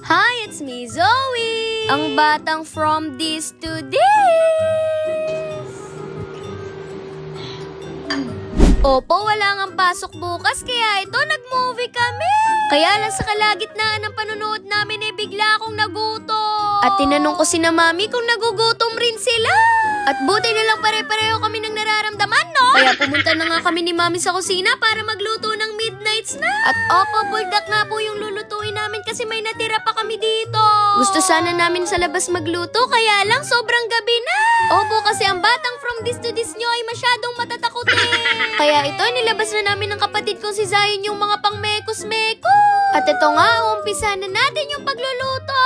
Hi, it's me, Zoe! Ang batang from this to this! Opo, wala ngang pasok bukas, kaya ito, nag-movie kami! Kaya lang sa kalagitnaan ng panonood namin bigla akong nagutom. At tinanong ko sina mami kung nagugutom rin sila. At buti na lang pare-pareho kami ng nararamdaman, no? Kaya pumunta na nga kami ni mami sa kusina para magluto ng midnight snack. At opo, buldak nga po yung lulutuin namin kasi may natira pa kami dito. Gusto sana namin sa labas magluto, kaya lang sobrang gabi na. Opo, kasi ang batang from this to this nyo ay masyadong matatakotin. Kaya ito, nilabas na namin ng kapatid kong si Zion yung mga pang mekos-mekos. At ito nga, umpisa na natin yung pagluluto.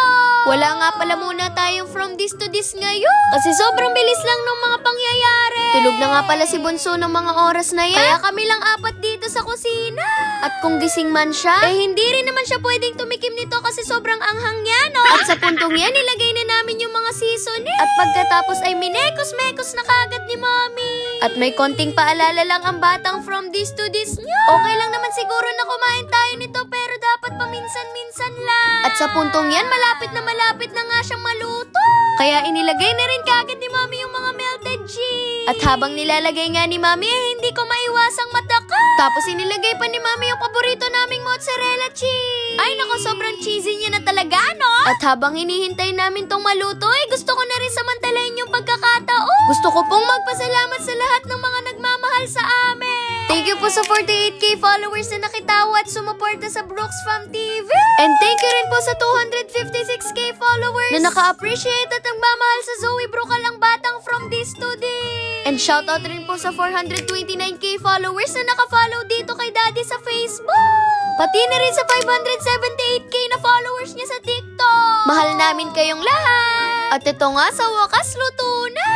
Wala nga pala muna tayong from this to this ngayon. Kasi sobrang bilis lang ng mga pangyayari. Tulog na nga pala si Bunso ng mga oras na yan. Kaya kami lang apat dito sa kusina. At kung gising man siya, hindi rin naman siya pwedeng tumikim nito kasi sobrang anghang niya, no? At sa puntong yan, nilagay na namin yung mga seasoning. At pagkatapos ay minekos-mekos na kagad ni Mami. At may konting paalala lang ang batang from this to this nyo. Okay lang naman siguro na kumain tayo nito pero dapat paminsan-minsan lang. At sa puntong yan, malapit na nga siyang maluto. Kaya inilagay na rin kagad ni Mami yung mga melted cheese. At habang nilalagay nga ni Mami, hindi ko maiwasang mataka. Tapos inilagay pa ni Mami yung paborito naming mozzarella cheese. Ay nako, sobrang cheesy niya na talaga, no? At habang hinihintay namin tong maluto, gusto ko na rin samantalahin yung pagkakataon. Gusto ko pong magpasalamat sa lahat ng mga nagmamahal sa amin. Thank you po sa 48k followers na nakitawa at sumuporta sa Brooks Fam TV. And thank you rin po sa 256k followers na naka-appreciate at nagmamahal sa Zoe Brocal ang batang from this to this. And shoutout rin po sa 429k followers na naka-follow dito kay Daddy sa Facebook. Pati na rin sa 578k na followers niya sa TikTok. Mahal namin kayong lahat. At ito nga, sa wakas, luto na.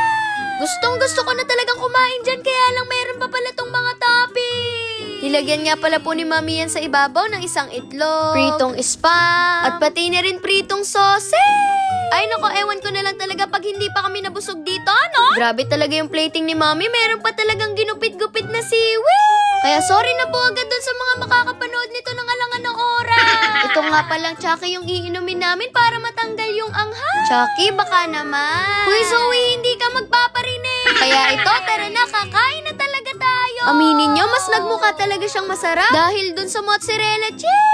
Gustong gusto ko na talagang kumain dyan, kaya lang meron pa pala tong mga topping. Nilagyan nga pala po ni Mami yan sa ibabaw ng isang itlog, pritong spam, at pati na rin pritong sausage. Ay nako, ewan ko na lang talaga pag hindi pa kami nabusog dito, no? Grabe talaga yung plating ni Mami, meron pa talagang ginupit-gupit na seaweed. Kaya sorry na po agad dun sa mga makakapanood nito ng alangan ng oras. Ito nga palang Chucky yung iinumin namin para matanggal yung anghang. Chucky, baka naman. Uy, Zoe, hindi ka magpaparinig. Kaya ito, tara na, kakain na talaga tayo. Aminin nyo, mas nagmukha talaga siyang masarap dahil dun sa mozzarella cheese.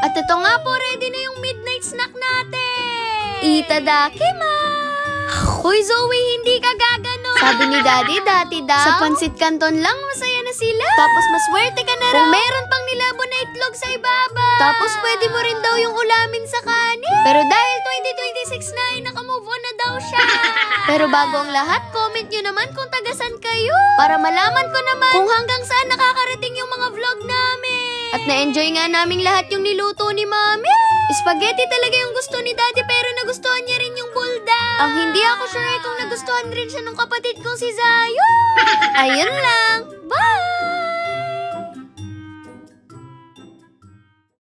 At ito nga po, ready na yung midnight snack natin. Itadakimasu. Uy, Zoe, hindi ka gagano. Sabi ni Daddy, dati daw, sa pansit canton lang, masaya na sila. Tapos maswerte ka na raw. Kung meron pang nilabo na itlog sa ibaba. Tapos pwede mo rin daw yung ulamin sa kanin. Pero dahil 2026 na, naka-move on na daw siya. Pero bago ang lahat, comment nyo naman kung tagasan kayo. Para malaman ko naman kung hanggang saan nakakarating yung mga vlog namin. At na-enjoy nga naming lahat yung niluto ni Mami. Spaghetti talaga yung gusto ni Daddy pero nagustuhan niya rin yung bulda. Ang hindi ako sure kung nagustuhan rin siya ng kapatid kong si Zayo. Ayun lang. Bye!